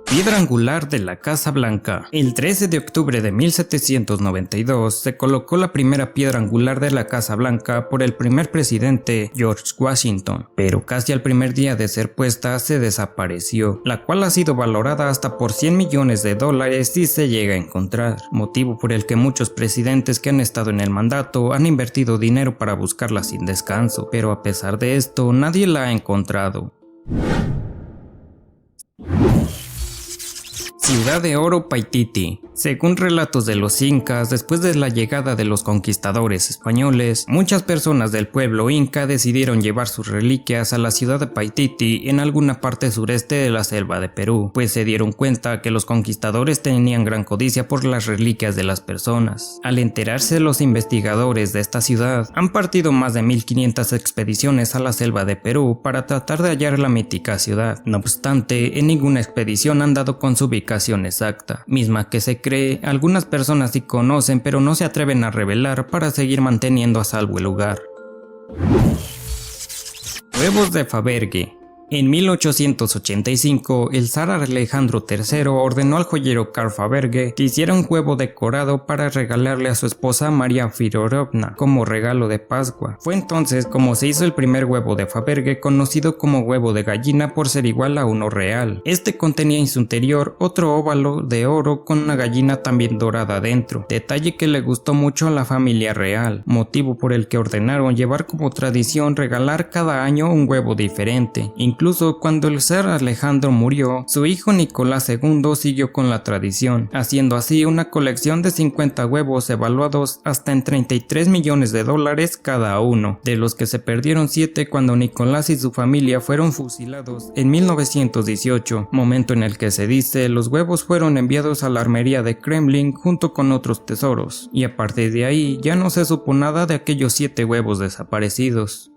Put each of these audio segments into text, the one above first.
Piedra angular de la Casa Blanca. El 13 de octubre de 1792 se colocó la primera piedra angular de la Casa Blanca por el primer presidente George Washington, pero casi al primer día de ser puesta se desapareció, la cual ha sido valorada hasta por $100 millones si se llega a encontrar, motivo por el que muchos presidentes que han estado en el mandato han invertido dinero para buscarla sin descanso, pero a pesar de esto nadie la ha encontrado. Ciudad de Oro Paititi. Según relatos de los incas, después de la llegada de los conquistadores españoles, muchas personas del pueblo inca decidieron llevar sus reliquias a la ciudad de Paititi en alguna parte sureste de la selva de Perú, pues se dieron cuenta que los conquistadores tenían gran codicia por las reliquias de las personas. Al enterarse los investigadores de esta ciudad, han partido más de 1500 expediciones a la selva de Perú para tratar de hallar la mítica ciudad. No obstante, en ninguna expedición han dado con su ubicación exacta, misma que se cree algunas personas sí conocen pero no se atreven a revelar para seguir manteniendo a salvo el lugar. Huevos de Faberge. En 1885, el zar Alejandro III ordenó al joyero Carl Faberge que hiciera un huevo decorado para regalarle a su esposa María Fiódorovna como regalo de Pascua. Fue entonces como se hizo el primer huevo de Faberge, conocido como huevo de gallina por ser igual a uno real. Este contenía en su interior otro óvalo de oro con una gallina también dorada dentro, detalle que le gustó mucho a la familia real, motivo por el que ordenaron llevar como tradición regalar cada año un huevo diferente. Incluso cuando el zar Alejandro murió, su hijo Nicolás II siguió con la tradición, haciendo así una colección de 50 huevos evaluados hasta en $33 millones cada uno, de los que se perdieron 7 cuando Nicolás y su familia fueron fusilados en 1918, momento en el que se dice los huevos fueron enviados a la armería de Kremlin junto con otros tesoros, y a partir de ahí ya no se supo nada de aquellos 7 huevos desaparecidos.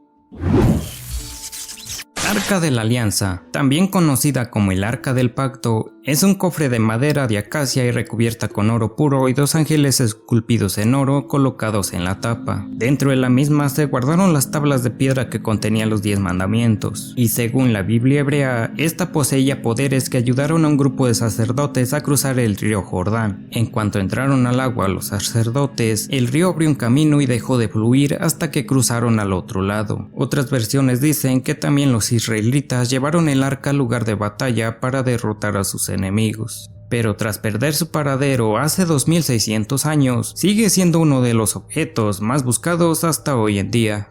Arca de la Alianza, también conocida como el Arca del Pacto, es un cofre de madera de acacia y recubierta con oro puro y 2 ángeles esculpidos en oro colocados en la tapa. Dentro de la misma se guardaron las tablas de piedra que contenían los 10 mandamientos, y según la Biblia hebrea, esta poseía poderes que ayudaron a un grupo de sacerdotes a cruzar el río Jordán. En cuanto entraron al agua los sacerdotes, el río abrió un camino y dejó de fluir hasta que cruzaron al otro lado. Otras versiones dicen que también los israelitas llevaron el arca al lugar de batalla para derrotar a sus enemigos. Pero tras perder su paradero hace 2600 años, sigue siendo uno de los objetos más buscados hasta hoy en día.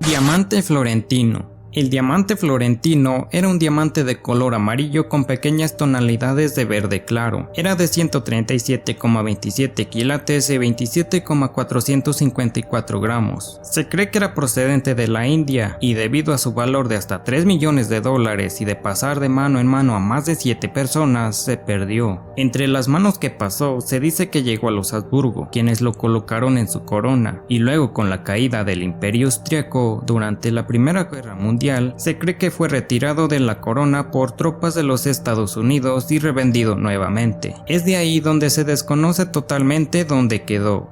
Diamante florentino. El diamante florentino era un diamante de color amarillo con pequeñas tonalidades de verde claro. Era de 137,27 quilates y 27,454 gramos. Se cree que era procedente de la India y debido a su valor de hasta $3 millones y de pasar de mano en mano a más de 7 personas, se perdió. Entre las manos que pasó, se dice que llegó a los Habsburgo, quienes lo colocaron en su corona, y luego con la caída del Imperio Austriaco durante la Primera Guerra Mundial, se cree que fue retirado de la corona por tropas de los Estados Unidos y revendido nuevamente. Es de ahí donde se desconoce totalmente dónde quedó.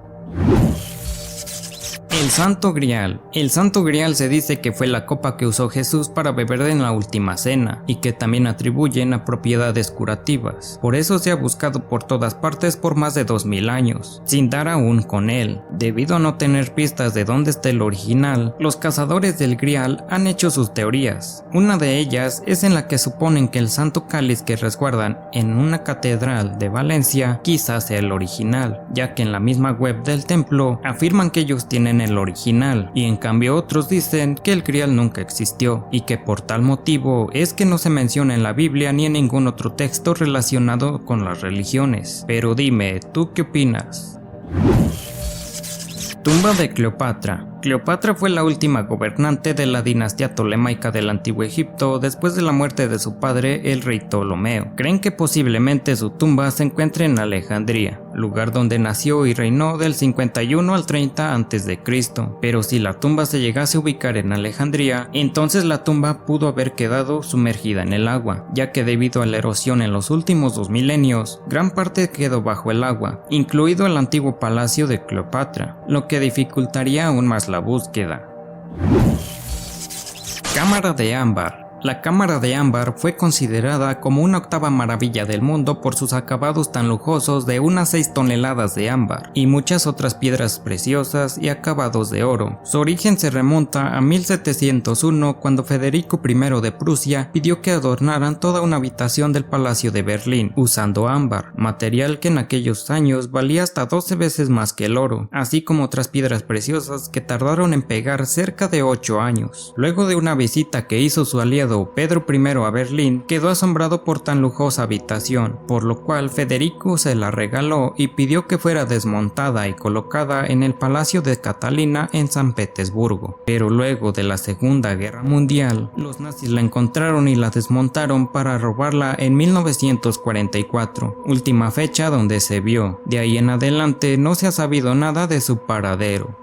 El Santo Grial. El Santo Grial se dice que fue la copa que usó Jesús para beber en la última cena y que también atribuyen a propiedades curativas. Por eso se ha buscado por todas partes por más de 2000 años, sin dar aún con él. Debido a no tener pistas de dónde está el original, los cazadores del Grial han hecho sus teorías. Una de ellas es en la que suponen que el santo cáliz que resguardan en una catedral de Valencia quizás sea el original, ya que en la misma web del templo afirman que ellos tienen el original, y en cambio otros dicen que el Grial nunca existió y que por tal motivo es que no se menciona en la Biblia ni en ningún otro texto relacionado con las religiones. Pero dime, ¿tú qué opinas? Tumba de Cleopatra. Cleopatra fue la última gobernante de la dinastía tolemaica del Antiguo Egipto después de la muerte de su padre, el rey Ptolomeo. Creen que posiblemente su tumba se encuentre en Alejandría, lugar donde nació y reinó del 51 al 30 a.C. Pero si la tumba se llegase a ubicar en Alejandría, entonces la tumba pudo haber quedado sumergida en el agua, ya que debido a la erosión en los últimos 2 milenios, gran parte quedó bajo el agua, incluido el antiguo palacio de Cleopatra, lo que dificultaría aún más la búsqueda. Cámara de ámbar. La cámara de ámbar fue considerada como una octava maravilla del mundo por sus acabados tan lujosos de unas 6 toneladas de ámbar y muchas otras piedras preciosas y acabados de oro. Su origen se remonta a 1701, cuando Federico I de Prusia pidió que adornaran toda una habitación del Palacio de Berlín usando ámbar, material que en aquellos años valía hasta 12 veces más que el oro, así como otras piedras preciosas que tardaron en pegar cerca de 8 años. Luego de una visita que hizo su aliado Pedro I a Berlín, quedó asombrado por tan lujosa habitación, por lo cual Federico se la regaló y pidió que fuera desmontada y colocada en el Palacio de Catalina en San Petersburgo. Pero luego de la Segunda Guerra Mundial, los nazis la encontraron y la desmontaron para robarla en 1944, última fecha donde se vio. De ahí en adelante no se ha sabido nada de su paradero.